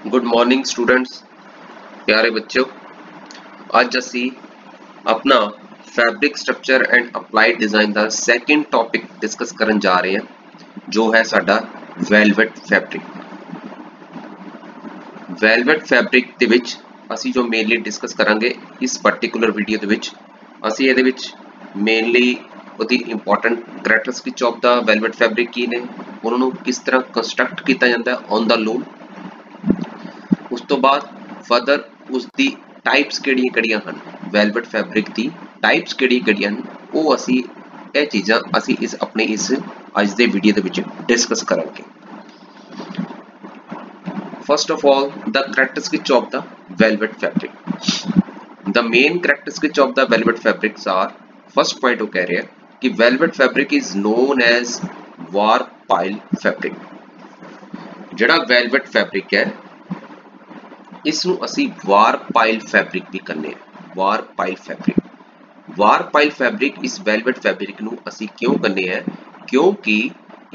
Good morning students, प्यारे बच्चों। ਅੱਜ ਅਸੀਂ अपना fabric structure and applied design का सैकेंड टॉपिक डिस्कस करन जा रहे हैं, जो है साडा वेलवेट फैब्रिक। वेलवेट फैब्रिक दे विच ਅਸੀਂ जो मेनली डिस्कस करांगे इस पर्टिकुलर वीडियो दे विच ਅਸੀਂ ਇਹਦੇ ਵਿੱਚ मेनली ਉਹਦੀ important characteristics of the velvet fabric की ने, ਉਹਨਾਂ ਨੂੰ किस तरह कंस्ट्रक्ट किया जाता है ऑन द लूम। उस तो बाद फर्दर उसकी टाइप्स किहड़ियां हैं, वेलवेट फैब्रिक की टाइप्स किहड़ियां हैं, वो असी ये चीज़ां असी इस अपने इस अज दे वीडियो दे विच डिस्कस करांगे। First of all the characteristics of the velvet fabric. The main characteristics of the velvet fabrics are, first point वो कह रहे हैं कि velvet fabric is known as wire pile fabric. जिहड़ा वेलवेट फैब्रिक है इसनूं असी वार पाइल फैब्रिक भी कहने हैं। वार पाइल फैब्रिक, वार पाइल फैब्रिक इस वेलवेट फैब्रिक नूं असी क्यों कहने हैं, क्योंकि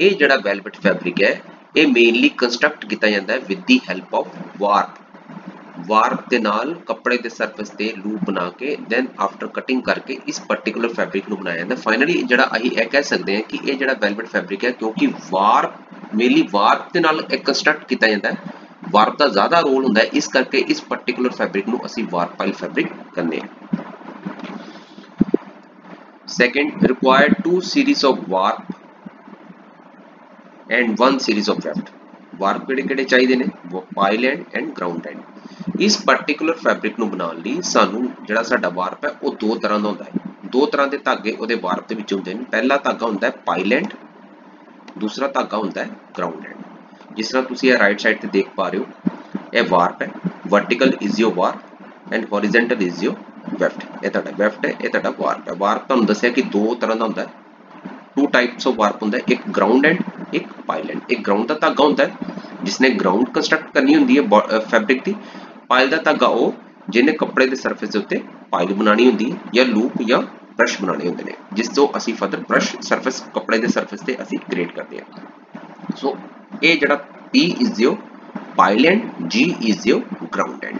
ये जिहड़ा वेलवेट फैब्रिक है ये मेनली कंस्ट्रक्ट किया जाता है with the help of warp. Warp के नाल कपड़े के सरफेस ते लूप बना के दैन आफ्टर कटिंग करके इस पर्टिकुलर फैब्रिक नूं बनाया जाता है। फाइनली जिहड़ा असीं यह कह सकते हैं कि ये जिहड़ा वेलवेट फैब्रिक है, क्योंकि वार्प मेनली वार्प के नाल कंस्ट्रक्ट किया जाता है, वार्प का ज्यादा रोल होता है, इस करके इस पर्टिकुलर फैब्रिक नूं असीं वार्प पाइल फैब्रिक कहने हैं। Second, required 2 series of warp and 1 series of weft. Warp किहड़े-किहड़े चाहिए ने, वो पाइल एंड ग्राउंड एंड। इस पर्टिकुलर फैब्रिक नूं बनाउण लई सानूं जिहड़ा साडा वार्प है वो दो तरह दा हुंदा है। दो तरह के धागे उहदे वार्प दे विच हुंदे ने। पहला धागा हुंदा है पाइल एंड, दूसरा धागा हुंदा है ग्राउंड एंड। जिस तरह तुसीं ये राइट साइड ते देख पा रहे हो, यह वार्प है, vertical is your warp and horizontal is your weft. ये तुहाडा वेफ्ट है, ये तुहाडा वार्प है। वार्प तुहानूं दस्सिया कि दो तरह दा हुंदा है, टू टाइप्स ऑफ वार्प होंगे, एक ग्राउंड एंड एक पाइल एंड। एक ग्राउंड का धागा होंगे जिसने ग्राउंड कंस्ट्रक्ट करनी होंगी है फैब्रिक की। पाइल का धागा वो जिन्हें कपड़े के सरफेस के उत्ते पाइल बनानी होंगी है या लूप या ब्रश बनाने होंगे ने, जिस तो असी फर्दर ब्रश सरफेस कपड़े के सरफेस से असी क्रिएट करते हैं। सो ये जिहड़ा P is your pile and, G is your ground and.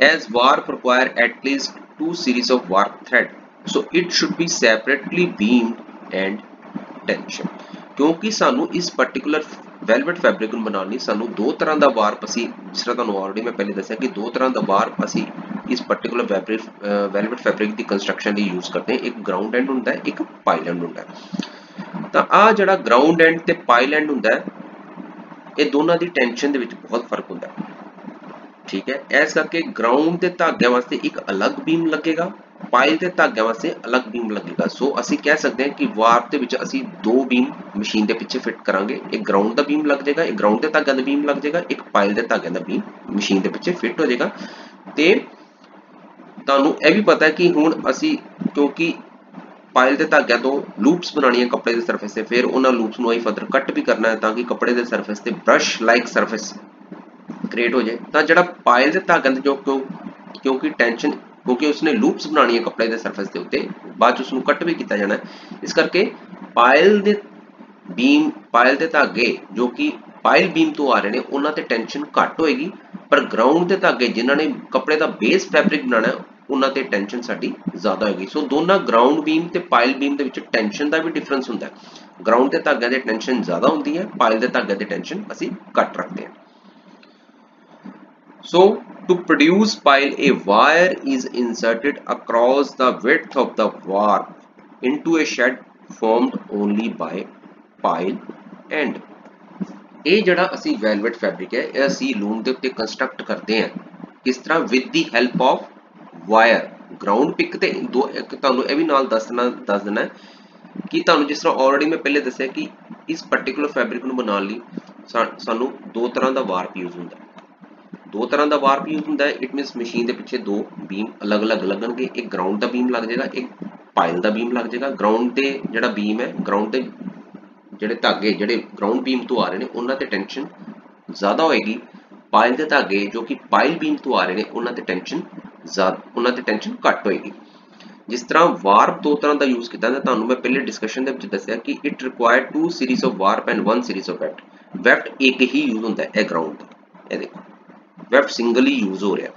As warp require at least 2 series of warp thread, so it should be separately beamed and tension। क्योंकि सानू इस पर्टिकुलर वेलवेट फैब्रिक नूं बनाउण लई सानू दो तरह का वार्प असी, जिस तरह तुहानूं ऑलरेडी मैं पहले दस्सिया कि दो तरह का वार्प असी इस पर्टिकुलर वेलवेट फैब्रिक की कंस्ट्रक्शन लई यूज करते हैं। एक ग्राउंड एंड हुंदा है, एक पाइल एंड हुंदा है। तां आ जिहड़ा ग्राउंड एंड ते पाइल एंड हुंदा है, ये दोनों की टेंशन दे विच बहुत फर्क हुंदा है। ठीक है, इस करके ग्राउंड के धागे वास्ते एक अलग बीम लगेगा, पाइल के धागे वास्ते अलग बीम लगेगा। सो असी कह सकते हैं कि वार्प के विच असी दो बीम मशीन के पीछे फिट करांगे। एक ग्राउंड का बीम लग जाएगा, एक ग्राउंड के धागे का बीम लग जाएगा, एक पाइल के धागे का बीम मशीन के पीछे फिट हो जाएगा। ते तुहानूं यह भी पता है कि हुण असी क्योंकि पाइल के धागे तो लूप्स बनानी है कपड़े के सरफेस से, फिर उन्होंने लूप्स नूं फर्दर कट भी करना है ताकि कपड़े के सरफेस से ब्रश लाइक सरफेस क्रिएट हो जाए। तो जिहड़ा पाइल के धागे जो क्योंकि टेंशन, क्योंकि उसने लूप्स बनानी है कपड़े के सरफेस के उत्ते, बाद उसनूं कट भी किया जाना है। इस करके पाइल के बीम, पाइल के धागे जो कि पाइल बीम तो आ रहे हैं उन्हां ते टेंशन घट होएगी, पर ग्राउंड के धागे जिन्हां ने कपड़े का बेस फैब्रिक बनाना है उन्हां ते टेंशन साडी ज़्यादा होएगी। सो दोनों ग्राउंड बीम ते पाइल बीम दे विच टेंशन का भी डिफरेंस हुंदा है। ग्राउंड के धागे की टेंशन ज़्यादा होंदी है, पाइल के धागे की टेंशन असीं घट रखते हैं। So to produce pile, a wire is inserted across the width of the warp into a shed formed only by pile end। ये जड़ा असी वेलवेट फैब्रिक है ये असी लूम के उत्ते कंस्ट्रक्ट करते हैं किस तरह, with the help of wire. Ground pick ते दो तुहानूं ये भी नाल दस देना है कि तुहानूं जिस तरह ऑलरेडी मैं पहले दस्सिया कि इस पर्टिकुलर फैब्रिक नूं बनाउण लई सानूं दो तरह का वार्प यूज होंदा है। दो तरह का वार्प यूज होंदा है। इट मीनस मशीन के पीछे दो बीम अलग अलग लगणगे, एक ग्राउंड का बीम लग जाएगा, एक पाइल का बीम लग जाएगा। ग्राउंड के जिहड़ा बीम है, ग्राउंड के जिहड़े धागे जिहड़े ग्राउंड बीम तो आ रहे हैं उन्हां ते टेंशन ज़्यादा होएगी। पाइल के धागे जो कि पाइल बीम तो आ रहे हैं उन्हां ते टेंशन घट होएगी। जिस तरह वार्प दो तरह का यूज किया, तुहानूं मैं पहले डिस्कशन दे विच दस्सिया कि it required 2 series of warp and 1 series of weft. Weft ਇੱਕ ਹੀ यूज ਹੁੰਦਾ ਹੈ ਇਹ ਗਰਾਊਂਡ ਦਾ। ਇਹ ਦੇਖੋ ਵੈਫਟ ਸਿੰਗਲ ਹੀ यूज ਹੋ ਰਿਹਾ,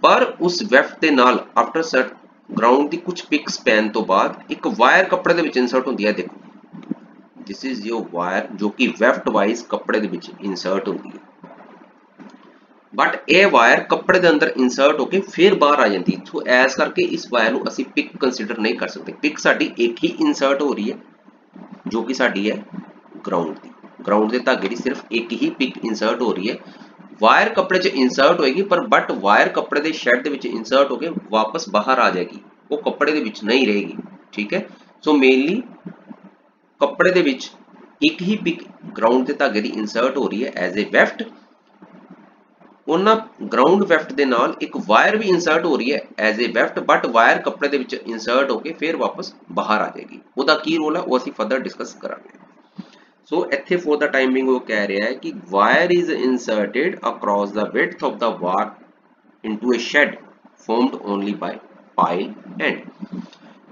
ਪਰ ਉਸ ਵੈਫਟ ਦੇ ਨਾਲ ਆਫਟਰ ਸੈਟ ਗਰਾਊਂਡ ਦੀ ਕੁਝ ਪਿਕ ਸਪੈਨ ਤੋਂ ਬਾਅਦ ਇੱਕ ਵਾਇਰ ਕੱਪੜੇ ਦੇ ਵਿੱਚ ਇਨਸਰਟ ਹੁੰਦੀ ਹੈ। ਦੇਖੋ ਦਿਸ ਇਜ਼ ਯੋਰ ਵਾਇਰ ਜੋ ਕਿ ਵੈਫਟ ਵਾਈਜ਼ ਕੱਪੜੇ ਦੇ ਵਿੱਚ ਇਨਸਰਟ ਹੁੰਦੀ ਹੈ, बट ये वायर कपड़े के अंदर इंसर्ट होके फिर बाहर आ जाती है। तो ऐस करके इस वायर को असी पिक कंसीडर नहीं कर सकते। पिक साडी एक ही इंसर्ट हो रही है जो कि साडी है ग्राउंड की, ग्राउंड के धागे की सिर्फ एक ही पिक इंसर्ट हो रही है। वायर कपड़े च इंसर्ट होएगी पर बट वायर कपड़े के शेड के विच इंसर्ट होके वापस बाहर आ जाएगी, वो कपड़े के विच नहीं रहेगी। ठीक है, सो मेनली कपड़े के विच एक ही पिक ग्राउंड के धागे की इंसर्ट हो रही है एज ए वेफ्ट। ਉਹਨਾਂ ਗਰਾਊਂਡ ਵੈਫਟ ਦੇ ਨਾਲ ਇੱਕ ਵਾਇਰ ਵੀ ਇਨਸਰਟ ਹੋ ਰਹੀ ਹੈ as a weft, but wire ਕੱਪੜੇ ਦੇ ਵਿੱਚ ਇਨਸਰਟ ਹੋ ਕੇ ਫਿਰ ਵਾਪਸ ਬਾਹਰ ਆ ਜਾਏਗੀ। ਉਹਦਾ ਕੀ ਰੋਲ ਹੈ ਉਹ ਅਸੀਂ ਫਰਦਰ ਡਿਸਕਸ ਕਰਾਂਗੇ। ਸੋ ਇੱਥੇ ਫॉर ਦਾ ਟਾਈਮਿੰਗ ਉਹ ਕਹਿ ਰਿਹਾ ਹੈ ਕਿ wire is inserted across the width of the warp into a shed formed only by pile end.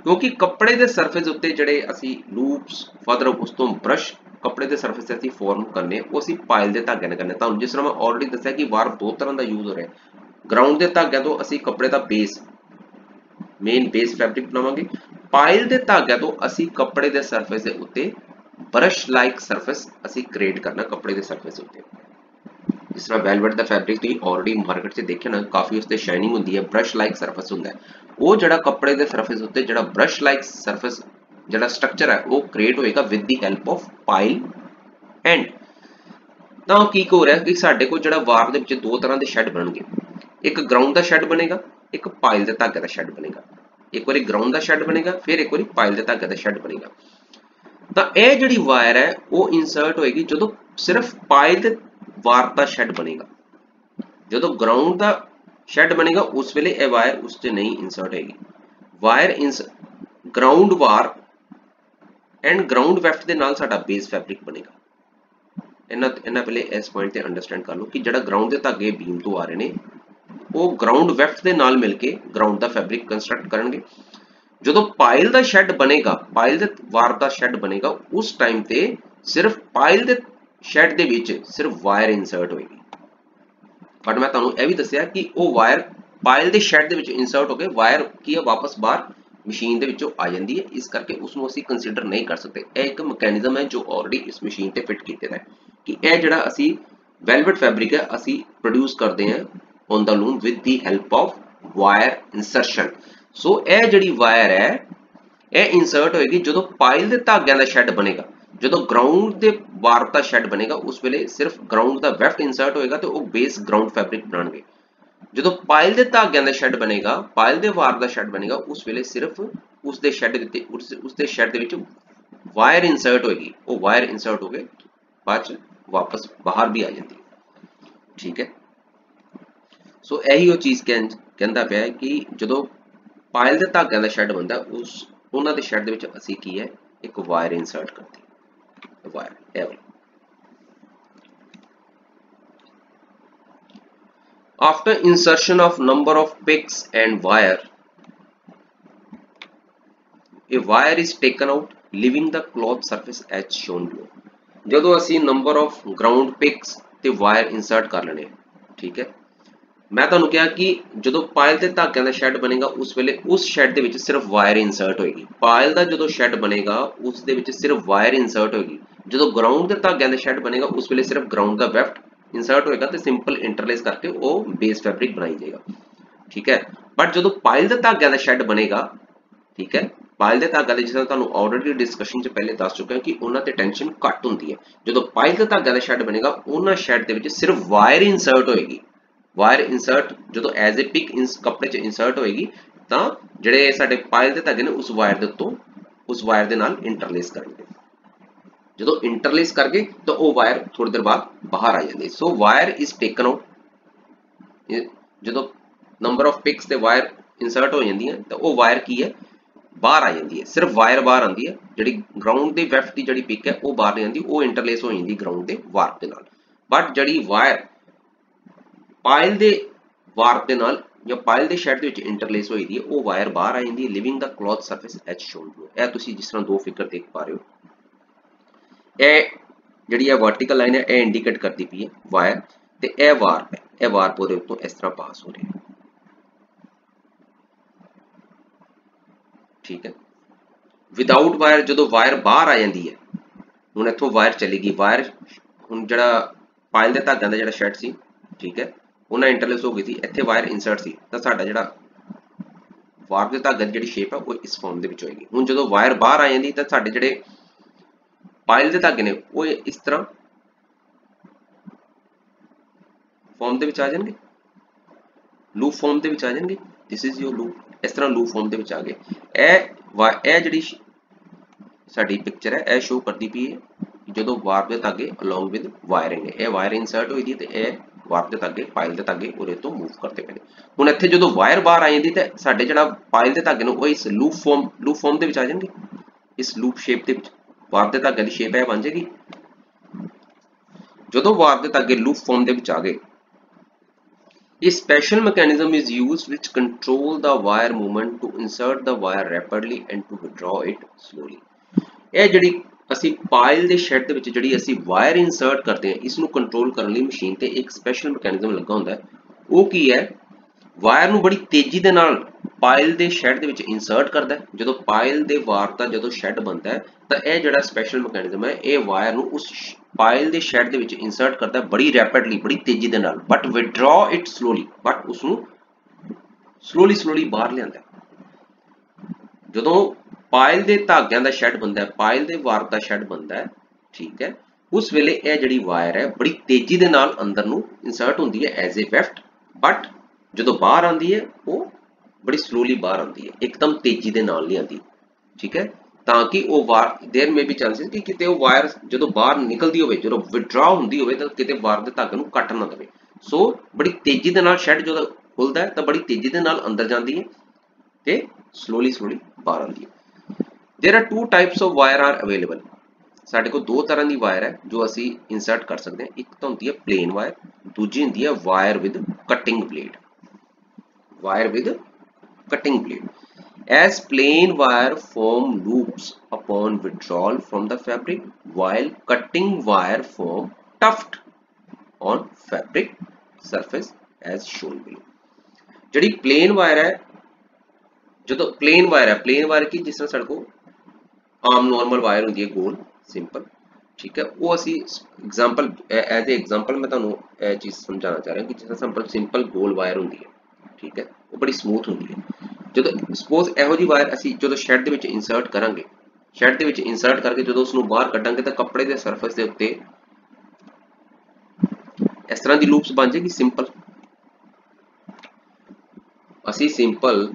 ਕਿਉਂਕਿ ਕੱਪੜੇ ਦੇ ਸਰਫੇਸ ਉੱਤੇ ਜਿਹੜੇ ਅਸੀਂ ਲੂਪਸ ਫਰਦਰ ਉਸ ਤੋਂ ਬ੍ਰਸ਼ कपड़े के सरफेस से ਅਸੀਂ फॉर्म करने वो ਅਸੀਂ पाइल के धागे करने। तो जिस तरह मैं ऑलरेडी दस्या कि वार दो तरह का यूज हो रहा है, ग्राउंड के धागे तो ਅਸੀਂ कपड़े का बेस मेन बेस फैब्रिक बनावांगे, पाइल के धागे तो ਅਸੀਂ कपड़े के सरफेस के उत्ते ब्रश लाइक सरफेस ਅਸੀਂ क्रिएट करना कपड़े के सरफेस उत्ते। जिस तरह वेलवेट का फैब्रिक तुसीं ऑलरेडी मार्केट से देखिया ना, काफ़ी उसते शाइनिंग होंदी है, ब्रश लाइक सरफेस होंदा है। वो जिहड़ा कपड़े के सरफेस उत्ते जिहड़ा ब्रश लाइक सरफेस जिहड़ा स्ट्रक्चर है वो क्रिएट होएगा with the help of pile and. तो की हो रहा है कि साडे कोल जिहड़ा वार दे विच दो तरह के शेड बनणगे, एक ग्राउंड का शेड बनेगा, एक पाइल के धागे का शेड बनेगा। एक बारी ग्राउंड का शेड बनेगा, फिर एक बारी पाइल के धागे का शेड बनेगा। तो यह जिहड़ी वायर है वो इंसर्ट होएगी जदों सिर्फ पाइल के वार का शेड बनेगा। जदों ग्राउंड का शेड बनेगा उस वेले यह वायर उस ते नहीं इंसर्ट होएगी। Wire ground warp and ground weft के नाल साडा बेस फैब्रिक बनेगा। इन्ना पहले इस पॉइंट ते अंडरस्टैंड कर लो कि जिहड़ा ग्राउंड के धागे बीम तो आ रहे ने वो ग्राउंड वैफ्ट के नाल मिलके ग्राउंड का फैब्रिक कंस्ट्रक्ट करनगे। जदों पाइल का शेड बनेगा, पाइल के वार का शेड बनेगा, उस टाइम ते सिर्फ पाइल के शेड दे विच सिर्फ वायर इंसर्ट होएगी। बट मैं तुहानूं यह भी दस्सिया कि वो वायर पाइल के शेड दे विच इंसर्ट होके वायर की वापस बाहर मशीन दे विचों आ जाती है, इस करके उसनूं असीं कंसीडर नहीं कर सकते। यह एक मैकेनिज्म है जो ऑलरेडी इस मशीन ते फिट कीते है कि यह जिहड़ा असीं वेलवेट फैब्रिक है असीं प्रोड्यूस करते हैं on the loom with the help of wire insertion. So यह जिहड़ी वायर है यह इंसर्ट होएगी जदों पाइल के धागिआं दा शेड बनेगा। जदों ग्राउंड के वार का शेड बनेगा उस वेले सिर्फ ग्राउंड का वैफ्ट इंसर्ट होएगा तो वो बेस ग्राउंड फैब्रिक बनाएंगे। जो पाइल के धागिआं दा शेड बनेगा, पाइल के वार का शेड बनेगा, उस वेले सिर्फ उसके शेड उसके शेड दे विच वायर इंसर्ट होएगी। वो वायर इंसर्ट हो गए बाद वापस बाहर भी आ जाती है। ठीक है, सो यही वो चीज़ कहता पाया कि जो पाइल के धागिआं दा शेड बनता उस उन्हां दे शेड दे विच असीं की है एक वायर इंसर्ट करती wire every. After insertion of number of picks and wire, a wire is taken out, leaving the cloth surface as shown below. जदों असी number of ground picks ते wire insert कर लेने, ठीक है। मैं तुहानूं कहा कि जदों पाइल ते धागिआं दा शेड बनेगा उस वेले उस शेड दे विच सिर्फ वायर इंसर्ट होएगी। पाइल दा जदों शेड बनेगा उस दे विच सिर्फ वायर इंसर्ट होएगी। जदों ग्राउंड दे धागिआं दा शेड बनेगा उस वेले सिर्फ ग्राउंड दा वैफ्ट इंसर्ट होएगा तो सिंपल इंटरलेस करके वो बेस फैब्रिक बनाई जाएगा। ठीक है, बट जो पाइल के धागिआं दा शेड बनेगा, ठीक है, पाइल के धागा जिस तरह तुहानूं ऑलरेडी डिस्कशन च पहले दस चुके हैं कि उन्हां ते टेंशन घट होंदी है। जो पाइल के धागिआं दा शेड बनेगा उन्हां शेड दे विच सिर्फ वायर इंसर्ट होएगी। वायर इंसर्ट जो एज ए पिक कपड़े च इंसर्ट होएगी तो जिहड़े साडे पाइल के धागे ने उस वायर दे उत्तों उस वायर दे नाल इंटरलेस करनगे। जो इंटरलेस करके तो वो वायर थोड़ी देर बाद बाहर आ जाती है। सो वायर इज टेकन आउट। जो नंबर ऑफ पिक्स ते वायर इंसर्ट हो जाती है तो वो वायर की है बाहर आ जाती है। सिर्फ वायर बाहर आती है, जी ग्राउंड के वैफ्ट की जी पिक है वो बाहर नहीं आती, वो इंटरलेस हो जाती ग्राउंड के वार के नाल। बट जी वायर पाइल के वार के नाल या पाइल के शेड के इंटरलेस होती है वो वायर बाहर आ जाती है, leaving the cloth surface as shown. यह तुसीं जिस तरह दो फिगर देख पा रहे हो, ਜਿਹੜੀ ਇਹ ਵਰਟੀਕਲ ਲਾਈਨ ਹੈ ਇਹ ਇੰਡੀਕੇਟ ਕਰਦੀ ਪਈ ਹੈ ਵਾਇਰ ਤੇ ਇਹ ਵਾਰਪ ਹੈ, ਇਹ ਵਾਰਪ ਉਹਦੇ ਉੱਤੋਂ ਇਸ ਤਰ੍ਹਾਂ ਪਾਸ ਹੋ ਰਿਹਾ ਹੈ। ਠੀਕ ਹੈ, ਵਿਦਆਊਟ ਵਾਇਰ ਜਦੋਂ ਵਾਇਰ ਬਾਹਰ ਆ ਜਾਂਦੀ ਹੈ, ਹੁਣ ਇੱਥੋਂ ਵਾਇਰ ਚਲੇਗੀ, ਵਾਇਰ ਹੁਣ ਜਿਹੜਾ ਪਾਇਲ ਦੇ ਧਾਗਿਆਂ ਦਾ ਜਿਹੜਾ ਸ਼ੈਡ ਸੀ, ਠੀਕ ਹੈ, ਉਹਨਾਂ ਇੰਟਰਲੇਸ ਹੋ ਗਈ ਸੀ, ਇੱਥੇ ਵਾਇਰ ਇਨਸਰਟ ਸੀ, ਤਾਂ ਸਾਡਾ ਜਿਹੜਾ ਵਾਰਪ ਦੇ ਧਾਗੇ ਦੀ ਜਿਹੜੀ ਸ਼ੇਪ ਹੈ ਉਹ ਇਸ ਫਾਰਮ ਦੇ ਵਿੱਚ ਹੋਏਗੀ। ਹੁਣ ਜਦੋਂ ਵਾਇਰ ਬਾਹਰ ਆ ਜਾਂਦੀ ਤਾਂ ਸਾਡੇ ਜਿਹੜੇ ਪਾਇਲ ਦੇ ਧਾਗੇ ਨੇ ਉਹ ਇਸ ਤਰ੍ਹਾਂ ਫਾਰਮ ਦੇ ਵਿੱਚ ਆ ਜਾਣਗੇ, ਲੂਪ ਫਾਰਮ ਦੇ ਵਿੱਚ ਆ ਜਾਣਗੇ। ਦਿਸ ਇਜ਼ ਯੋਰ ਲੂਪ, ਇਸ ਤਰ੍ਹਾਂ ਲੂਪ ਫਾਰਮ ਦੇ ਵਿੱਚ ਆ ਗਏ। ਇਹ ਜਿਹੜੀ ਸਾਡੀ ਪਿਕਚਰ ਹੈ ਇਹ ਸ਼ੋ ਕਰਦੀ ਪਈ ਹੈ ਜਦੋਂ ਵਾਰਪ ਦੇ ਧਾਗੇ ਅਲੋਂਗ ਵਿਦ ਵਾਇਰਿੰਗ ਹੈ, ਇਹ ਵਾਇਰ ਇਨਸਰਟ ਹੋਈ ਦੀ ਤੇ ਇਹ ਵਾਰਪ ਦੇ ਧਾਗੇ ਪਾਇਲ ਦੇ ਧਾਗੇ ਉਹਦੇ ਤੋਂ ਮੂਵ ਕਰਦੇ ਪਏ ਨੇ। ਹੁਣ ਇੱਥੇ ਜਦੋਂ ਵਾਇਰ ਬਾਹਰ ਆ ਜਾਂਦੀ ਤੇ ਸਾਡੇ ਜਿਹੜਾ ਪਾਇਲ ਦੇ ਧਾਗੇ ਨੇ ਉਹ ਇਸ ਲੂਪ ਫਾਰਮ ਦੇ ਵਿੱਚ ਆ ਜਾਣਗੇ, ਇਸ ਲੂਪ ਸ਼ੇਪ ਦੇ ਵਿੱਚ ਵਾਰਪ ਦੇ ਧਾਗੇ ਦੀ ਸ਼ੇਪ ਹੈ ਬਣ ਜਾਏਗੀ। ਜਦੋਂ ਵਾਰਪ ਦੇ ਧਾਗੇ ਲੂਪ ਫਾਰਮ ਦੇ ਵਿੱਚ ਆ ਗਏ, a special mechanism is used which control the wire movement to insert the wire rapidly and to withdraw it slowly। ਇਹ ਜਿਹੜੀ ਅਸੀਂ ਪਾਇਲ ਦੇ ਸ਼ੈਡ ਦੇ ਵਿੱਚ ਜਿਹੜੀ ਅਸੀਂ ਵਾਇਰ ਇਨਸਰਟ ਕਰਦੇ ਹਾਂ, ਇਸ ਨੂੰ ਕੰਟਰੋਲ ਕਰਨ ਲਈ ਮਸ਼ੀਨ ਤੇ ਇੱਕ ਸਪੈਸ਼ਲ ਮੈਕੈਨਿਜ਼ਮ ਲੱਗਾ ਹੁੰਦਾ ਹੈ। ਉਹ ਕੀ ਹੈ, ਵਾਇਰ ਨੂੰ ਬੜੀ ਤੇਜ਼ੀ ਦੇ ਨਾਲ ਪਾਇਲ ਦੇ ਸ਼ੈਡ ਦੇ ਵਿੱਚ ਇਨਸਰਟ ਕਰਦਾ ਹੈ। ਜਦੋਂ ਪਾਇਲ ਦੇ ਵਾਰ ਦਾ ਜਦੋਂ ਸ਼ੈਡ ਬਣਦਾ ਹੈ ਤਾਂ ਇਹ ਜਿਹੜਾ ਸਪੈਸ਼ਲ ਮੈਕੈਨਿਜ਼ਮ ਹੈ ਇਹ ਵਾਇਰ ਨੂੰ ਉਸ ਪਾਇਲ ਦੇ ਸ਼ੈਡ ਦੇ ਵਿੱਚ ਇਨਸਰਟ ਕਰਦਾ ਹੈ ਬੜੀ ਰੈਪਿਡਲੀ, ਬੜੀ ਤੇਜ਼ੀ ਦੇ ਨਾਲ, ਬਟ ਵਿਦਡਰਾ ਇਟ ਸਲੋਲੀ, ਬਟ ਉਸ ਨੂੰ ਸਲੋਲੀ ਬਾਹਰ ਲਿਆਂਦਾ। ਜਦੋਂ ਪਾਇਲ ਦੇ ਧਾਗਿਆਂ ਦਾ ਸ਼ੈਡ ਬਣਦਾ ਹੈ, ਪਾਇਲ ਦੇ ਵਾਰ ਦਾ ਸ਼ੈਡ ਬਣਦਾ ਹੈ, ਠੀਕ ਹੈ, ਉਸ ਵੇਲੇ ਇਹ ਜਿਹੜੀ ਵਾਇਰ ਹੈ ਬੜੀ ਤੇਜ਼ੀ ਦੇ ਨਾਲ ਅੰਦਰ ਨੂੰ ਇਨਸਰਟ ਹੁੰਦੀ ਹੈ ਐਜ਼ ਅ ਵੈਫਟ, ਬਟ ਜਦੋਂ ਬਾਹਰ ਆਉਂਦੀ ਹੈ ਉਹ ਬੜੀ ਸਲੋਲੀ ਬਾਹਰ ਆਉਂਦੀ ਹੈ, ਇੱਕਦਮ ਤੇਜ਼ੀ ਦੇ ਨਾਲ ਨਹੀਂ ਆਉਂਦੀ। ਠੀਕ ਹੈ, ਤਾਂ ਕਿ ਉਹ ਵਾਰ देयर मे बी ਚਾਂਸਸ ਕਿ ਕਿਤੇ ਉਹ ਵਾਇਰ ਜਦੋਂ ਬਾਹਰ ਨਿਕਲਦੀ ਹੋਵੇ, ਜਦੋਂ ਵਿਦਡਰਾ ਹੁੰਦੀ ਹੋਵੇ ਤਾਂ ਕਿਤੇ ਵਾਰ ਦੇ ਧਾਗੇ ਨੂੰ ਕੱਟ ਨਾ ਦੇਵੇ। ਸੋ ਬੜੀ ਤੇਜ਼ੀ ਦੇ ਨਾਲ ਸ਼ੈਡ ਜਦੋਂ ਖੁੱਲਦਾ ਹੈ ਤਾਂ ਬੜੀ ਤੇਜ਼ੀ ਦੇ ਨਾਲ ਅੰਦਰ ਜਾਂਦੀ ਹੈ ਤੇ ਸਲੋਲੀ ਬਾਹਰ ਆਉਂਦੀ ਹੈ। There are two types of wire are available. ਸਾਡੇ ਕੋਲ ਦੋ ਤਰ੍ਹਾਂ ਦੀ ਵਾਇਰ ਹੈ ਜੋ ਅਸੀਂ ਇਨਸਰਟ ਕਰ ਸਕਦੇ ਹਾਂ। ਇੱਕ ਤਾਂ ਹੁੰਦੀ ਹੈ ਪਲੇਨ ਵਾਇਰ, ਦੂਜੀ ਹੁੰਦੀ ਹੈ wire with cutting blade. Wire with cutting blade, as plain wire form loops upon withdrawal from the fabric, while cutting wire form tuft on fabric surface as shown below। ਜਿਹੜੀ plain wire ਹੈ, ਜਦੋਂ plain wire ਹੈ, plain wire ਕੀ ਜਿਸ ਤਰ੍ਹਾਂ ਸਾਡੇ ਕੋਲ ਆਮ normal wire ਹੁੰਦੀ ਹੈ ਗੋਲ ਸਿੰਪਲ, ਠੀਕ ਹੈ, ਉਹ ਅਸੀਂ ਐਗਜ਼ਾਮਪਲ ਐਜ਼ ए ਐਗਜ਼ਾਮਪਲ ਮੈਂ ਤੁਹਾਨੂੰ ਇਹ ਚੀਜ਼ ਸਮਝਾਉਣਾ ਚਾਹ ਰਿਹਾ ਕਿ ਜਿਸ ਤਰ੍ਹਾਂ ਸਿੰਪਲ ਗੋਲ ਵਾਇਰ ਹੁੰਦੀ ਹੈ, ਠੀਕ ਹੈ, ਉਹ ਬੜੀ ਸਮੂਥ ਹੁੰਦੀ ਹੈ। ਜਦੋਂ ਸਪੋਜ਼ ਇਹੋ ਜਿਹੀ ਵਾਇਰ ਅਸੀਂ ਜਦੋਂ ਸ਼ੈਡ ਦੇ ਵਿੱਚ ਇਨਸਰਟ ਕਰਾਂਗੇ, ਸ਼ੈਡ ਦੇ ਵਿੱਚ ਇਨਸਰਟ ਕਰਕੇ ਜਦੋਂ ਉਸ ਨੂੰ ਬਾਹਰ ਕੱਢਾਂਗੇ ਤਾਂ ਕੱਪੜੇ ਦੇ ਸਰਫੇਸ ਦੇ ਉੱਤੇ ਇਸ ਤਰ੍ਹਾਂ ਦੀ ਲੂਪਸ ਬਣ ਜਾਏਗੀ ਸਿੰਪਲ। ਅਸੀਂ ਸਿੰਪਲ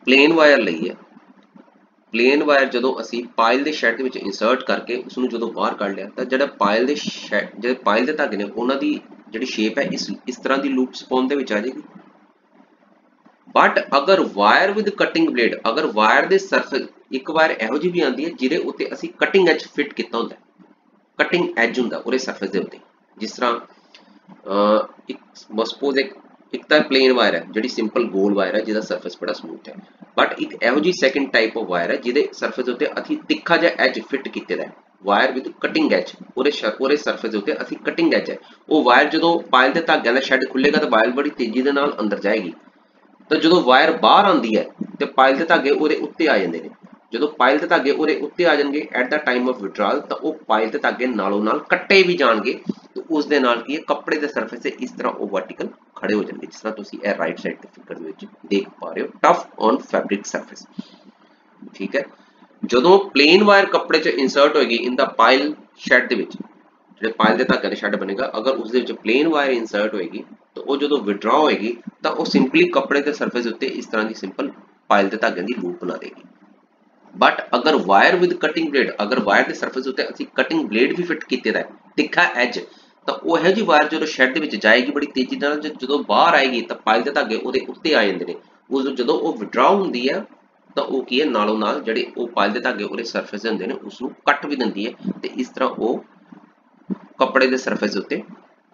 ਪਲੇਨ ਵਾਇਰ ਲਈ ਹੈ, ਪਲੇਨ ਵਾਇਰ ਜਦੋਂ ਅਸੀਂ ਪਾਇਲ ਦੇ ਸ਼ੈਡ ਦੇ ਵਿੱਚ ਇਨਸਰਟ ਕਰਕੇ ਉਸ ਨੂੰ ਜਦੋਂ ਬਾਹਰ ਕੱਢ ਲਿਆ ਤਾਂ ਜਿਹੜਾ ਪਾਇਲ ਦੇ ਜਿਹੜੇ ਪਾਇਲ ਦੇ ਧਾਗੇ ਨੇ ਉਹਨਾਂ ਦੀ ਜਿਹੜੀ ਸ਼ੇਪ ਹੈ ਇਸ ਤਰ੍ਹਾਂ ਦੀ ਲੂਪਸ ਫਾਰਮ ਦੇ ਵਿੱਚ ਆ ਜਾਏਗੀ। ਬਟ ਅਗਰ ਵਾਇਰ ਵਿਦ ਕਟਿੰਗ ਬਲੇਡ, ਅਗਰ ਵਾਇਰ ਦੇ ਸਰਫੇਸ ਇੱਕ ਵਾਇਰ ਇਹੋ ਜਿਹੀ ਵੀ ਆਉਂਦੀ ਹੈ ਜਿਹਦੇ ਉੱਤੇ ਅਸੀਂ ਕਟਿੰਗ ਐਜ ਫਿਟ ਕੀਤਾ ਹੁੰਦਾ, ਕਟਿੰਗ ਐਜ ਹੁੰਦਾ ਉਹਦੇ ਸਰਫੇਸ ਦੇ ਉੱਤੇ, ਜਿਸ ਤਰ੍ਹਾਂ ਸਪੋਜ਼ ਇੱਕ ਤਾਂ ਪਲੇਨ ਵਾਇਰ ਹੈ ਜਿਹੜੀ ਸਿੰਪਲ ਗੋਲ ਵਾਇਰ ਹੈ ਜਿਹਦਾ ਸਰਫੇਸ ਬੜਾ ਸਮੂਥ ਹੈ, ਬਟ ਇੱਕ ਇਹੋ ਜਿਹੀ ਸੈਕੰਡ ਟਾਈਪ ਆਫ ਵਾਇਰ ਹੈ ਜਿਹਦੇ ਸਰਫੇਸ ਉੱਤੇ ਅਸੀਂ ਤਿੱਖਾ ਜਿਹਾ ਐਜ ਫਿਟ ਕੀਤੇ ਦਾ, ਵਾਇਰ ਵਿਦ ਕਟਿੰਗ ਐਜ, ਉਹਦੇ ਸਰਫੇਸ ਦੇ ਉੱਤੇ ਅਸੀਂ ਕਟਿੰਗ ਐਜ ਹੈ। ਉਹ ਵਾਇਰ ਜਦੋਂ ਪਾਇਲ ਦੇ ਧਾਗਿਆਂ ਦਾ ਸ਼ੈਡ ਖੁੱਲੇਗਾ ਤਾਂ ਵਾਇਰ ਬੜੀ ਤੇਜ਼ੀ ਦੇ ਨਾਲ ਅੰਦਰ ਜਾਏਗੀ, ਤਾਂ ਜਦੋਂ ਵਾਇਰ ਬਾਹਰ ਆਉਂਦੀ ਹੈ ਤੇ ਪਾਇਲ ਦੇ ਧਾਗੇ ਉਹਦੇ ਉੱਤੇ ਆ ਜਾਂਦੇ ਨੇ। ਜਦੋਂ ਪਾਇਲ ਦੇ ਧਾਗੇ ਉਹਦੇ ਉੱਤੇ ਆ ਜਾਣਗੇ at the time of withdrawal, ਤਾਂ ਉਹ ਪਾਇਲ ਦੇ ਧਾਗੇ ਨਾਲੋਂ ਨਾਲ ਕੱਟੇ ਵੀ ਜਾਣਗੇ ਤੇ ਉਸ ਦੇ ਨਾਲ ਕੀ ਹੈ ਕੱਪੜੇ ਦੇ ਸਰਫੇਸ ਤੇ ਇਸ ਤਰ੍ਹਾਂ ਉਹ ਵਰਟੀਕਲ ਖੜੇ ਹੋ ਜਾਣਗੇ, ਜਿਸ ਤਰ੍ਹਾਂ ਤੁਸੀਂ ਇਹ ਰਾਈਟ ਸਾਈਡ ਤੇ ਫਿਗਰ ਦੇ ਵਿੱਚ ਦੇਖ ਪਾ ਰਹੇ ਹੋ, ਟਫ ਔਨ ਫੈਬਰਿਕ ਸਰਫੇਸ। ਠੀਕ ਹੈ, ਜਦੋਂ ਪਲੇਨ ਵਾਇਰ ਕੱਪੜੇ 'ਚ ਇਨਸਰਟ ਹੋਏਗੀ ਇਨ ਦਾ ਪਾਇਲ ਸ਼ੈਡ ਦੇ ਵਿੱਚ, ਜਿਹੜੇ ਪਾਇਲ ਦੇ ਧਾਗੇ ਦਾ ਸ਼ੈਡ ਬਣੇਗਾ, ਅਗਰ ਉਸ ਦੇ ਵਿੱਚ ਪਲੇਨ ਵਾਇਰ ਇਨਸਰਟ ਹੋਏਗੀ ਤਾਂ ਉਹ ਜਦੋਂ ਵਿਡਰਾ ਹੋਏਗੀ ਤਾਂ ਉਹ ਸਿੰਪਲੀ ਕੱਪੜੇ ਦੇ ਸਰਫੇਸ ਉੱਤੇ ਇਸ ਤਰ੍ਹਾਂ ਦੀ ਸਿੰਪਲ ਪਾਇਲ ਦੇ ਧਾਗਿਆਂ ਦੀ ਲੂਪ ਬਣਾ ਦੇਗੀ। ਬਟ ਅਗਰ ਵਾਇਰ ਵਿਦ ਕਟਿੰਗ ਬਲੇਡ, ਅਗਰ ਵਾਇਰ ਦੇ ਸਰਫੇਸ ਉੱਤੇ ਅਸੀਂ ਕਟਿੰਗ ਬਲੇਡ ਵੀ ਫਿਟ ਕੀਤੇ ਦਾ ਤਿੱਖਾ ਐਜ, ਤਾਂ ਉਹ ਇਹੋ ਜਿਹੀ ਵਾਇਰ ਜਦੋਂ ਸ਼ੈਡ ਦੇ ਵਿੱਚ ਜਾਏਗੀ ਬੜੀ ਤੇਜ਼ੀ ਨਾਲ, ਜਦੋਂ ਬਾਹਰ ਆਏਗੀ ਤਾਂ ਪਾਇਲ ਦੇ ਧਾਗੇ ਉਹਦੇ ਉੱਤੇ ਆ ਜਾਂਦੇ ਨੇ। ਉਸ ਜਦੋਂ ਉਹ ਵਿਡਰਾ ਹੁੰਦੀ ਹੈ ਤਾਂ ਉਹ ਕੀ ਹੈ ਨਾਲੋਂ ਨਾਲ ਜਿਹੜੇ ਉਹ ਪਾਇਲ ਦੇ ਧਾਗੇ ਉਹਦੇ ਸਰਫੇਸ ਦੇ ਹੁੰਦੇ ਨੇ ਉਸ ਨੂੰ ਕੱਟ ਵੀ ਦਿੰਦੀ ਹੈ ਤੇ ਇਸ ਤਰ੍ਹਾਂ ਉਹ ਕੱਪੜੇ ਦੇ ਸਰਫੇਸ ਉੱਤੇ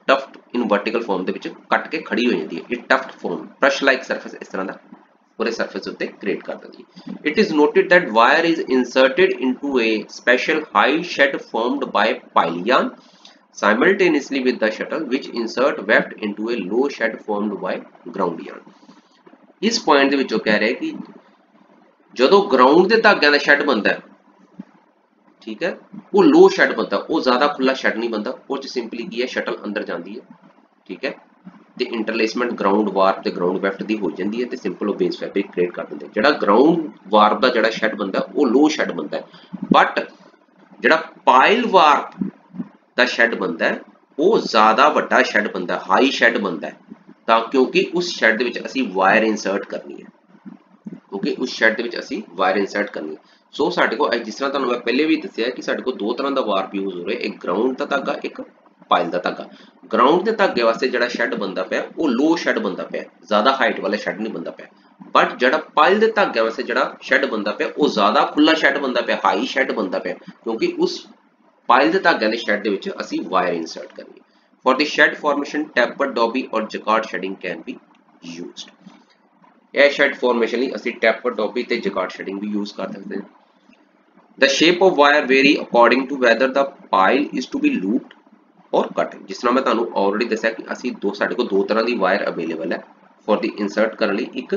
ਟਫਟ ਇਨ ਵਰਟੀਕਲ ਫਾਰਮ ਦੇ ਵਿੱਚ ਕੱਟ ਕੇ ਖੜੀ ਹੋ ਜਾਂਦੀ ਹੈ। ਇਹ tuft form brush like surface ਇਸ ਤਰ੍ਹਾਂ ਦਾ पूरे सरफेस उत्ते क्रिएट कर देंदी। It is noted that wire is inserted into a special high shed formed by pile end simultaneously with the shuttle which insert weft into a low shed formed by ground yarn। इस point दे विचों कह रहे कि ਜਦੋਂ ground ਦੇ ਧਾਗਿਆਂ ਦਾ shed बनता है, ठीक है, वो लो शैड बनता, वो ज्यादा खुला शैड नहीं बनता, वो सिंपली की है शटल अंदर जाती है, ठीक है, ਤੇ ਇੰਟਰਲੇਸਮੈਂਟ ਗਰਾਊਂਡ ਵਾਰਪ ਤੇ ਗਰਾਊਂਡ ਵੈਫਟ ਦੀ ਹੋ ਜਾਂਦੀ ਹੈ ਤੇ ਸਿੰਪਲ ਉਹ ਬੇਸ ਫੈਬਰਿਕ ਕ੍ਰੀਏਟ ਕਰ ਦਿੰਦੇ। ਜਿਹੜਾ ਗਰਾਊਂਡ ਵਾਰਪ ਦਾ ਜਿਹੜਾ ਸ਼ੈਡ ਬੰਦਾ ਉਹ ਲੋ ਸ਼ੈਡ ਬੰਦਾ, ਬਟ ਜਿਹੜਾ ਪਾਇਲ ਵਾਰਪ ਦਾ ਸ਼ੈਡ ਬੰਦਾ ਉਹ ਜ਼ਿਆਦਾ ਵੱਡਾ ਸ਼ੈਡ ਬੰਦਾ, ਹਾਈ ਸ਼ੈਡ ਬੰਦਾ, ਤਾਂ ਕਿਉਂਕਿ ਉਸ ਸ਼ੈਡ ਦੇ ਵਿੱਚ ਅਸੀਂ ਵਾਇਰ ਇਨਸਰਟ ਕਰਨੀ ਹੈ, ਕਿਉਂਕਿ ਉਸ ਸ਼ੈਡ ਦੇ ਵਿੱਚ ਅਸੀਂ ਵਾਇਰ ਇਨਸਰਟ ਕਰਨੀ ਹੈ। ਸੋ ਸਾਡੇ ਕੋਲ ਜਿਸ ਤਰ੍ਹਾਂ ਤੁਹਾਨੂੰ ਮੈਂ ਪਹਿਲੇ ਵੀ ਦੱਸਿਆ ਕਿ ਸਾਡੇ ਕੋਲ ਦੋ ਤਰ੍ਹਾਂ ਦਾ ਵਾਰਪ ਯੂਜ਼ ਹੋ ਰਿਹਾ, ਇੱਕ ਗਰਾਊਂਡ ਦਾ ਧਾਗਾ, ਇੱਕ पाइल का धागा। ग्राउंड के धागे वास्ते जिहड़ा शैड बनता पाया वो लो शैड बनता पाया, ज्यादा हाइट वाला शैड नहीं बनता पाया, बट जिहड़ा पाइल के धागे वास्ते जिहड़ा शैड बनता पाया वो ज्यादा खुला शैड बनता पाया, हाई शैड बनता पाया, क्योंकि उस पाइल के धागे के शैड दे विच असीं वायर इंसर्ट करनी। For the shed formation tappet dobby और jacquard shedding can be used. यह शैड फॉर्मेशन लई असीं टैपर डॉबी ते जकार्ड शेडिंग भी यूज कर सकते हैं। The shape of wire vary according to whether the pile is to be looped और कट। जिस तरह मैं तुहानू ऑलरेडी दस्सिया कि असीं साडे कोल दो तरह की वायर अवेलेबल है फॉर द इंसर्ट करने लई, एक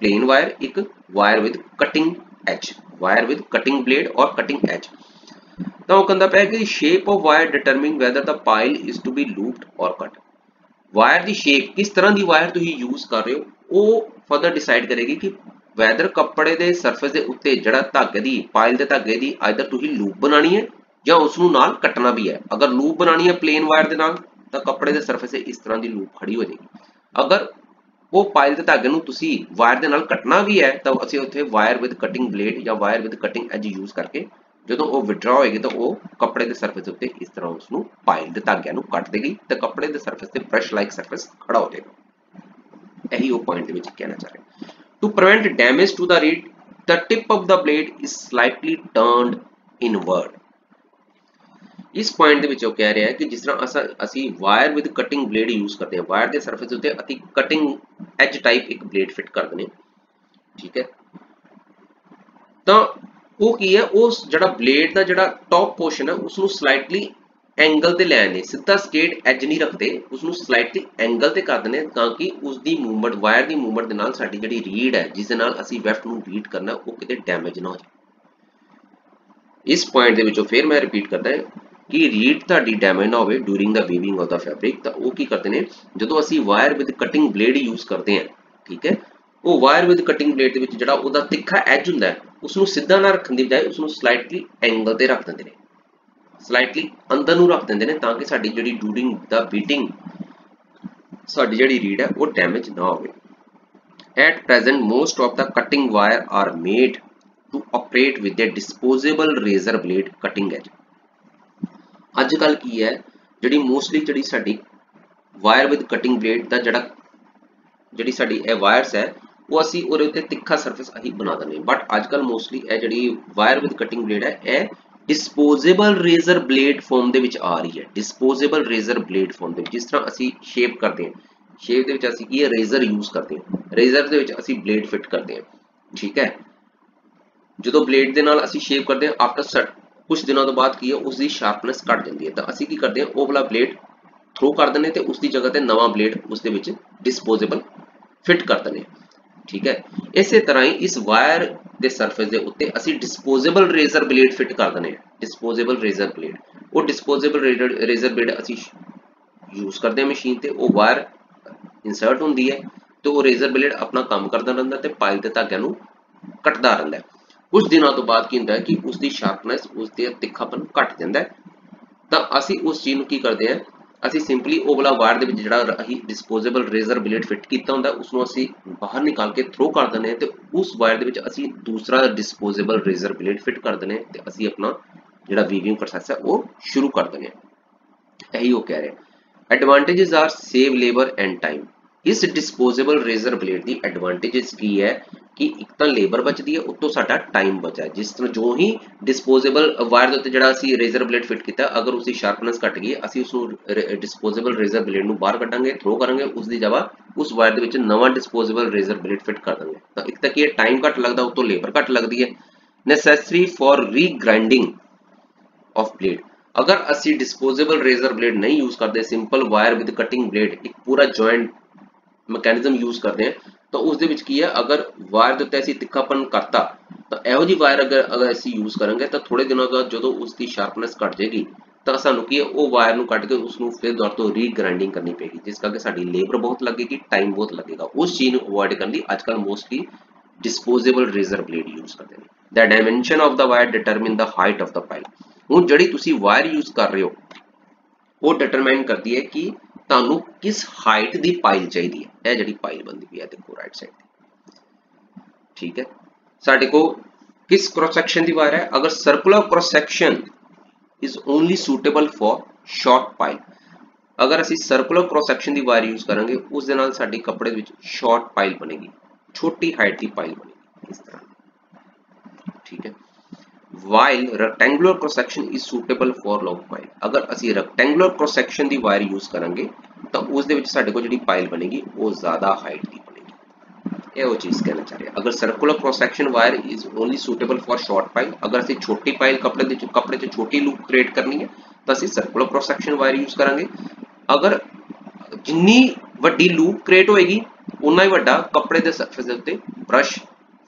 प्लेन वायर, एक wire with cutting edge, wire with cutting blade और कटिंग एज। तो वो कहता पाया कि shape of wire determine whether the pile is to be looped और कट। वायर की शेप, किस तरह की वायर तुसीं यूज कर रहे हो वो फर्दर डिसाइड करेगी कि वैदर कपड़े के सरफेस के उत्ते जिहड़ा धागे की, पाइल के धागे की आइदर तुसीं लूप बनानी है या उसनू नाल कटना भी है। अगर लूप बनानी है प्लेन वायर के नाल तो कपड़े के सरफेस से इस तरह की लूप खड़ी हो जाएगी। अगर वो पाइल के धागे नू तुसी वायर के नाल कटना भी है तो असीं उत्थे वायर विद कटिंग ब्लेड या wire with cutting as use करके जदों वो विड्रॉ होएगी तो वो कपड़े के सरफेस उत्ते इस तरह उसनू पाइल के धागे नू कट देगी तो कपड़े के सरफेस से ब्रश लाइक सरफेस खड़ा हो जाएगा। यही वो पॉइंट दे विच कहना चाह रहे। To prevent damage to the reed the tip of the blade is slightly turned inward. इस पॉइंट दे विच कह रहा है कि जिस तरह असी wire with cutting blade use करते हैं, वायर के सरफेस उत्ते अति कटिंग एज टाइप एक ब्लेड फिट कर देने, ठीक है, तो वो की है उस जड़ा ब्लेड का जड़ा टॉप पोर्शन है उसनू स्लाइटली एंगल ते लैने, सीधा स्ट्रेट एज नहीं रखते, उसनू स्लाइटली एंगल ते कर देने ताकि उसकी मूवमेंट, वायर की मूवमेंट के नाल साडी जिहड़ी रीड है जिस दे नाल असी वेफ्ट नू रीड करना वो किते डैमेज ना हो जाए। इस पॉइंट दे विचों फिर मैं रिपीट करदा कि रीड ताड़ी डैमेज ना होवे during the weaving of the fabric, तो वो की करते हैं जो असी wire with cutting blade use करते हैं, ठीक है, वो वायर विद कटिंग ब्लेड के जो उसका तिखा एज होंगे उसनू सीधा ना रखने की बजाय उसनू स्लाइटली एंगल से रख देंगे, स्लाइटली अंदर नू रख देंगे ताकि साडी जिहड़ी ड्यूरिंग द बीटिंग साडी जिहड़ी रीड है वो डैमेज ना होवे। At present most of the cutting wire are made to operate with a disposable razor blade cutting edge. अजकल की है जिहड़ी मोस्टली जिहड़ी साडी वायर विद कटिंग ब्लेड दा जिहड़ी साडी ए वायर्स है वो असी उहदे उत्ते तिखा सरफेस अही बना देने, बट अजकल मोस्टली ए जिहड़ी वायर विद कटिंग ब्लेड है ए डिस्पोजेबल रेजर ब्लेड फॉर्म दे विच आ रही है। डिस्पोजेबल रेजर ब्लेड फॉर्म दे जिस तरह असी शेप करते हैं, शेप दे विच असी की है रेजर यूज करते हैं, रेजर दे विच असी ब्लेड फिट करते हैं, ठीक है, जो ब्लेड दे नाल असी शेप करते हैं आफ्टर कुछ दिनों तो बाद की है उसकी शार्पनेस घट जाती है, तो असी की करते हैं वो वाला ब्लेड थ्रो कर देने ते उसकी जगह ते नवा ब्लेड उसदे विच डिस्पोजेबल फिट कर देने, ठीक है। इस तरह ही इस वायर के सरफेस के उत्ते असी डिस्पोजेबल रेजर ब्लेड फिट कर देने, डिस्पोजेबल रेजर ब्लेड, वो डिस्पोजेबल रेजर ब्लेड असी यूज करते हैं मशीन ते, वो वायर इंसर्ट होंदी है तो वो रेजर ब्लेड अपना काम करता रहता है, पाइल के धागे नू कटदा रहता है। कुछ दिनों तो बाद की होंदा है कि उसकी शार्पनेस, उसका तिखापन घट जाता है, तो असी उस चीज़ को की करते हैं, असी सिंपली वो वाला वायर दे विच जिहड़ा असीं डिस्पोजेबल रेजर ब्लेड फिट किया होंदा उसनू असी बाहर निकाल के थ्रो कर देने हैं, तो उस वायर दे विच असी दूसरा डिस्पोजेबल रेजर ब्लेड फिट कर देने ते असी अपना जिहड़ा वीविंग प्रोसैस है वो शुरू कर देने। यही वो कह रहे हैं। Advantages are save labour and time. इस डिस्पोजेबल रेजर ब्लेड की एडवांटेजेस की है कि एक तो लेबर बचती है, उत्तों साडा टाइम बचा। जिस तरह जो ही डिस्पोजेबल वायर ਦੇ ਉੱਤੇ ਜਿਹੜਾ ਅਸੀਂ ਰੇਜ਼ਰ ਬਲੇਡ ਫਿਟ ਕੀਤਾ, ਅਗਰ ਉਸਦੀ ਸ਼ਾਰਪਨੈਸ ਘਟ ਗਈ, ਅਸੀਂ ਉਸ ਨੂੰ ਡਿਸਪੋਜ਼ੇਬਲ ਰੇਜ਼ਰ ਬਲੇਡ ਨੂੰ ਬਾਹਰ ਕੱਢਾਂਗੇ, ਥਰੋ ਕਰਾਂਗੇ, ਉਸ ਦੀ ਜਗ੍ਹਾ ਉਸ ਵਾਇਰ ਦੇ ਵਿੱਚ ਨਵਾਂ ਡਿਸਪੋਜ਼ੇਬਲ ਰੇਜ਼ਰ ਬਲੇਡ ਫਿਟ ਕਰ ਦਾਂਗੇ। ਤਾਂ ਇੱਕ ਤਾਂ ਕੀ ਹੈ, ਟਾਈਮ ਘੱਟ ਲੱਗਦਾ, ਉੱਤੋਂ ਲੇਬਰ ਘੱਟ ਲੱਗਦੀ ਹੈ। Necessary for regrinding of blade. अगर असी डिस्पोजेबल रेजर ब्लेड नहीं यूज करते, simple wire with cutting blade, एक पूरा जॉइंट मैकेनिज्म यूज करते हैं, तो उस दे विच की है, अगर वायर दे उत्ते असी तिखापन करता, तो इहो जी वायर अगर असी यूज करेंगे, तो थोड़े दिनों बाद जो उसकी शार्पनेस घट जाएगी, तो सानू की है वो वायर नूं कट के उसनूं फिर दुबारा तो रीग्राइंडिंग करनी पेगी, जिस करके साडी लेबर बहुत लगेगी, टाइम बहुत लगेगा। उस चीज़ नूं अवॉइड करने लई अजकल mostly disposable razor blade use करते हैं। The dimension of the wire determine the height of the pile. ਹੁਣ ਜਿਹੜੀ ਤੁਸੀਂ ਵਾਇਰ ਯੂਜ਼ ਕਰ ਰਹੇ ਹੋ, ਉਹ ਡਿਟਰਮਾਈਨ ਕਰਦੀ ਹੈ ਕਿ ਤੁਹਾਨੂੰ ਕਿਸ ਹਾਈਟ ਦੀ ਪਾਈਲ ਚਾਹੀਦੀ ਹੈ। ਇਹ ਜਿਹੜੀ ਪਾਈਲ ਬਣਦੀ ਪਈ ਹੈ ਦੇਖੋ ਰਾਈਟ ਸਾਈਡ ਤੇ, ਠੀਕ ਹੈ। ਸਾਡੇ ਕੋਲ किस क्रॉस सेक्शन की वायर है, अगर circular cross section is only suitable for short pile, अगर ਅਸੀਂ सर्कुलर क्रॉस सेक्शन की वायर यूज करांगे, उस दे नाल साडी कपड़े ਦੇ ਵਿੱਚ शॉर्ट पाइल बनेगी, छोटी हाइट की पाइल बनेगी इस तरह, ठीक है। while rectangular cross section is suitable for long pile, अगर ਅਸੀਂ rectangular cross section ਦੀ वायर यूज करांगे ਤਾਂ ਉਸ ਦੇ ਵਿੱਚ ਸਾਡੇ ਕੋਲ ਜਿਹੜੀ ਪਾइल बनेगी वो ज्यादा हाइट ਦੀ ये वो चीज कहना चाह रहे हैं। अगर circular cross section wire is only suitable for short pile, अगर ਅਸੀਂ छोटी पाइल कपड़े ਤੇ छोटी लूप क्रिएट करनी है ਤਾਂ ਅਸੀਂ circular cross section wire use करांगे। अगर जिन्नी ਵੱਡੀ लूप क्रिएट होएगी उन्ना ही ਵੱਡਾ कपड़े ਦੇ ਸਰਫੇਸ ਦੇ ਉੱਤੇ ब्रश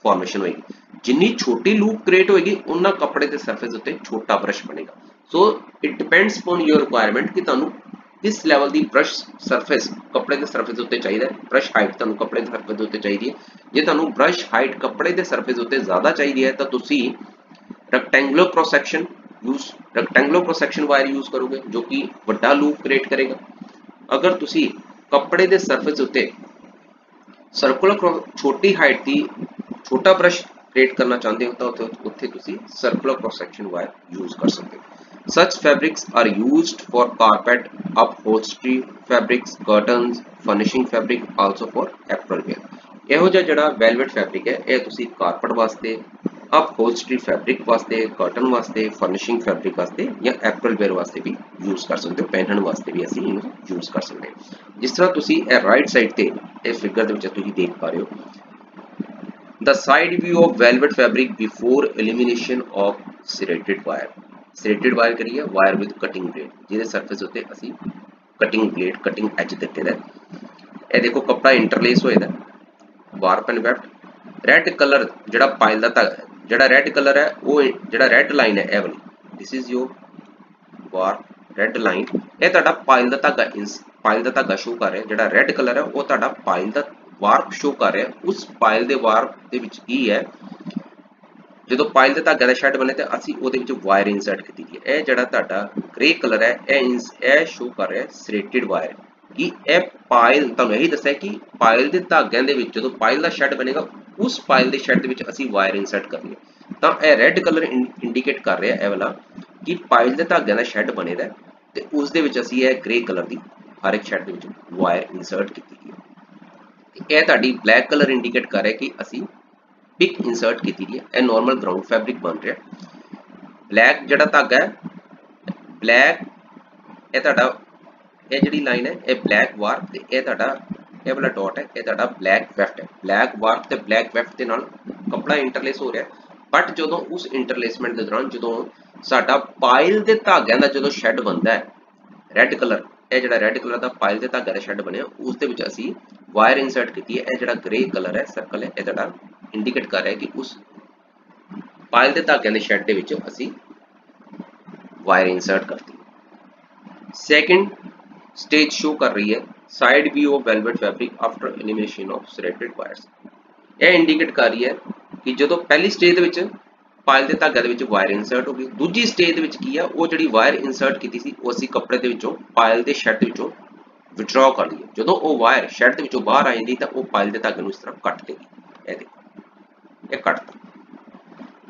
फॉर्मेशन होएगी, जिन्नी छोटी लूप क्रिएट होएगी उन्ना कपड़े ਦੇ ਸਰਫੇਸ ਦੇ ਉੱਤੇ छोटा ब्रश बनेगा। So it depends on your requirement कि ਤੁਹਾਨੂੰ किस लेवल की ब्रश सरफेस कपड़े के सरफेस उत्ते चाहिए, ब्रश हाइट तुहानू कपड़े के सरफेस उत्ते चाहिए है। जे तुहानू ब्रश हाइट कपड़े के सरफेस उत्ते ज़्यादा चाहिए है तो तुसी rectangular cross section wire use करोगे जो कि वड्डा लूप क्रिएट करेगा। अगर तुसी कपड़े के सरफेस उत्ते सर्कुलर छोटी हाइट की छोटा ब्रश क्रिएट करना चाहते हो तो उत्थे तुसी circular cross section wire use कर सकते हो। Such fabrics are used for carpet, upholstery fabrics, curtains, furnishing fabric, also for apparel wear। ਇਹੋ ਜਿਹਾ ਜਿਹੜਾ velvet fabric ਹੈ ਇਹ ਤੁਸੀਂ carpet ਵਾਸਤੇ, upholstery fabric ਵਾਸਤੇ, curtain ਵਾਸਤੇ, furnishing fabric ਵਾਸਤੇ ਜਾਂ apparel wear ਵਾਸਤੇ ਵੀ यूज कर सकते हो, ਪਹਿਨਣ ਵਾਸਤੇ ਵੀ ਅਸੀਂ ਇਹਨੂੰ यूज कर सकते ਹਾਂ। ਜਿਸ ਤਰ੍ਹਾਂ ਤੁਸੀਂ ਇਹ ਰਾਈਟ ਸਾਈਡ ਤੇ ਇਹ ਫਿਗਰ ਦੇ ਵਿੱਚ ਤੁਸੀਂ ਦੇਖ ਪਾ ਰਹੇ ਹੋ, the side view of velvet fabric before elimination of serrated wire। serrated wire करिए वायर विद कटिंग ब्लेड, जिहदे सरफेस उत्ते असी कटिंग ब्लेड कटिंग एज दिते दा। ये देखो कपड़ा इंटरलेस होए दा, warp and weft. Red colour जिहड़ा पाइल दा जिहड़ा रेड कलर है वो जिहड़ा रेड लाइन है ए वाली, this is your warp red line, ये तुहाडा पाइल दा धागा शो कर रहा है। जिहड़ा रेड कलर है वो तुहाडा पाइल दा वार्प शो कर रहा है। उस पाइल दे वार्प दे विच की है, जो पाइल के धागे का शेड बने तो असी उहदे विच वायर इंसर्ट की है। यह जिहड़ा तुहाडा ग्रे कलर है यह शो कर रहा है सरेटेड वायर कि यह पाइल, तुहानूं यही दस्सिया कि पाइल के धागों के जो पाइल का शेड बनेगा उस पाइल के शेड के असी वायर इंसर्ट करनी है। तो यह रेड कलर इंडीकेट कर रहा है यह वाला कि पाइल के धागों का शेड बने दा ते उस दे विच असी यह ग्रे कलर की हर एक शेड के वायर इंसर्ट की है। यह तुहाडी ब्लैक कलर इंडीकेट कर रहा है कि असी पिक इंसर्ट की है। यह नॉर्मल ग्राउंड फैब्रिक बन रहा है। ब्लैक जिहड़ा धागा है ब्लैक, यह तुहाडा यह जिहड़ी लाइन है यह ब्लैक वार्प ते यह तुहाडा यह वाला डॉट है यह तुहाडा ब्लैक वेफ्ट है। ब्लैक वार्प ते ब्लैक वेफ्ट के नाल कपड़ा इंटरलेस हो रहा है, बट जो उस इंटरलेसमेंट के दौरान जो साडा पाइल के धागों का जो शेड बनता है रेड कलर, यह जिहड़ा रेड कलर का पाइल के धागे का शेड बनया उस दे विच असी वायर इंसर्ट की है। यह जिहड़ा ग्रे कलर है सर्कल है यह तुहाडा इंडीकेट कर रहा है कि उस पाइल के धागे के शेड के असी वायर इंसर्ट करती है। सेकेंड स्टेज शो कर रही है side view of velvet fabric after elimination of serrated wires. यह इंडीकेट कर रही है कि जो पहली स्टेज के पाइल के धागे के वायर इंसर्ट हो गई, दूजी स्टेज की है वो जी वायर इंसर्ट की थी वो असी कपड़े के पाइल के शेड के विड्रॉ कर ली। जो वो वायर शेड के बाहर आ जाती तो वह पाइल के धागे इस तरह कट देगी। यह देखो ये कटता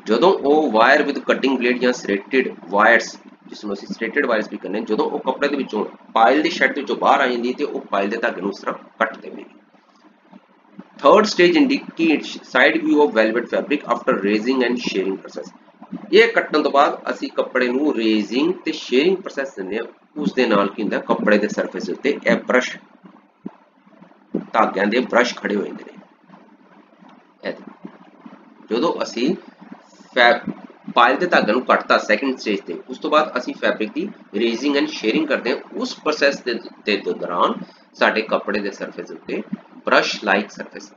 जो वो वायर विद कटिंग ब्लेड या सरेटेड वायर्स जिसमें असीं सरेटेड वायर्स भी करने, जो वो कपड़े के पाइल के शेड के बाहर आ जाती है तो वह पाइल के धागे इस तरह कट देगी। Third stage indicates side view of velvet fabric after raising and sharing process. ਇਹ ਕੱਟਣ ਤੋਂ ਬਾਅਦ ਅਸੀਂ ਕੱਪੜੇ ਨੂੰ ਰੇਜ਼ਿੰਗ ਤੇ ਸ਼ੇਅਰਿੰਗ ਪ੍ਰੋਸੈਸ ਦਿੰਦੇ ਆ, ਉਸ ਦੇ ਨਾਲ ਕੀ ਹੁੰਦਾ ਕੱਪੜੇ ਦੇ ਸਰਫੇਸ ਉੱਤੇ ਇਹ ਬ੍ਰਸ਼ ਧਾਗਿਆਂ ਦੇ ਬ੍ਰਸ਼ ਖੜੇ ਹੋ ਜਾਂਦੇ ਨੇ। ਜਦੋਂ ਅਸੀਂ ਪਾਇਲ ਦੇ ਧਾਗੇ ਨੂੰ ਕੱਟਤਾ ਸੈਕੰਡ ਸਟੇਜ ਤੇ, ਉਸ ਤੋਂ ਬਾਅਦ ਅਸੀਂ fabric the raising and sharing ਕਰਦੇ ਹਾਂ। ਉਸ ਪ੍ਰੋਸੈਸ ਦੇ ਦੌਰਾਨ ਸਾਡੇ ਕੱਪੜੇ ਦੇ ਸਰਫੇਸ ਉੱਤੇ ਬ੍ਰਸ਼ ਲਾਈਕ ਸਰਫੇਸ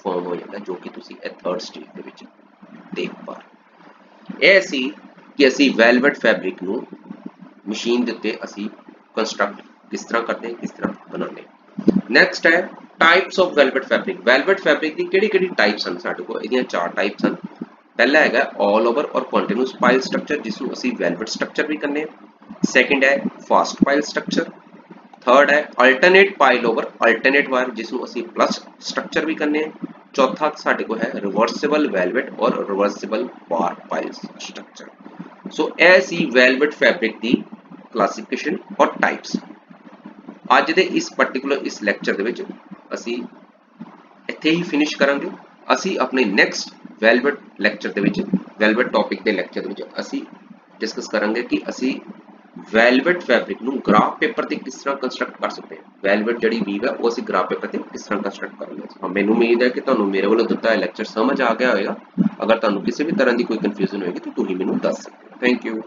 ਫਾਰਮ ਹੋ ਜਾਂਦਾ, ਜੋ ਕਿ ਤੁਸੀਂ ਇਹ ਥਰਡ ਸਟੇਜ ਦੇ ਵਿੱਚ ਦੇਖ ਪਾ ਰਹੇ। ਇਹ ਸੀ ਕਿ ਅਸੀਂ ਵੈਲਵਟ ਫੈਬਰਿਕ ਨੂੰ ਮਸ਼ੀਨ ਦੇ ਉੱਤੇ ਅਸੀਂ ਕੰਸਟਰਕਟ ਕਿਸ ਤਰ੍ਹਾਂ ਕਰਦੇ ਹਾਂ, ਕਿਸ ਤਰ੍ਹਾਂ ਬਣਾਉਂਦੇ ਹਾਂ। ਨੈਕਸਟ ਹੈ types of velvet fabric. Velvet fabric ਦੀ ਕਿਹੜੀ ਟਾਈਪਸ ਹਨ ਸਾਡੇ ਕੋਲ? ਇਹਦੀਆਂ 4 ਟਾਈਪਸ ਹਨ। पहला है ऑल ओवर और कॉन्टिन्यूस पाइल स्ट्रक्चर, जिसमें ਅਸੀਂ वेलवेट स्ट्रक्चर भी करने हैं। सेकंड है फास्ट पाइल स्ट्रक्चर। थर्ड है alternate pile over alternate wire, जिसमें ਅਸੀਂ प्लस स्ट्रक्चर भी करने हैं। चौथा ਸਾਡੇ ਕੋਲ है रिवर्सिबल वेलवेट और रिवर्सिबल बार पाइल स्ट्रक्चर। सो ਇਹ ਸੀ वेलवेट फैब्रिक ਦੀ क्लासिफिकेशन और टाइप्स। ਅੱਜ ਦੇ ਇਸ ਪਾਰਟਿਕੂਲਰ ਇਸ ਲੈਕਚਰ ਦੇ ਵਿੱਚ ਅਸੀਂ ਇੱਥੇ ਹੀ ਫਿਨਿਸ਼ ਕਰਾਂਗੇ। ਅਸੀਂ ਆਪਣੇ ਨੈਕਸਟ वेलवेट ਲੈਕਚਰ ਦੇ ਵਿੱਚ वेलवेट ਟੌਪਿਕ ਦੇ ਲੈਕਚਰ ਦੇ ਵਿੱਚ ਅਸੀਂ ਡਿਸਕਸ ਕਰਾਂਗੇ ਕਿ ਅਸੀਂ वेलवेट ਫੈਬਰਿਕ ਨੂੰ ਗ੍ਰਾਫ ਪੇਪਰ ਤੇ ਕਿਸ ਤਰ੍ਹਾਂ ਕੰਸਟਰਕਟ ਕਰ ਸਕਦੇ ਹਾਂ। वेलवेट ਜਿਹੜੀ ਵੀਵ ਹੈ ਉਹ ਅਸੀਂ ਗ੍ਰਾਫ ਪੇਪਰ ਤੇ ਕਿਸ ਤਰ੍ਹਾਂ ਕੰਸਟਰਕਟ ਕਰਾਂਗੇ। ਮੈਨੂੰ ਉਮੀਦ ਹੈ ਕਿ ਤੁਹਾਨੂੰ ਮੇਰੇ ਵੱਲੋਂ ਦਿੱਤਾ ਹੋਇਆ ਲੈਕਚਰ ਸਮਝ ਆ ਗਿਆ ਹੋਵੇਗਾ। ਅਗਰ ਤੁਹਾਨੂੰ ਕਿਸੇ ਵੀ ਤਰ੍ਹਾਂ ਦੀ ਕੋਈ ਕਨਫਿਊਜ਼ਨ ਹੋਏਗੀ ਤਾਂ ਤੁਸੀਂ ਮੈਨੂੰ ਦੱਸ ਸਕਦੇ ਹੋ। Thank you.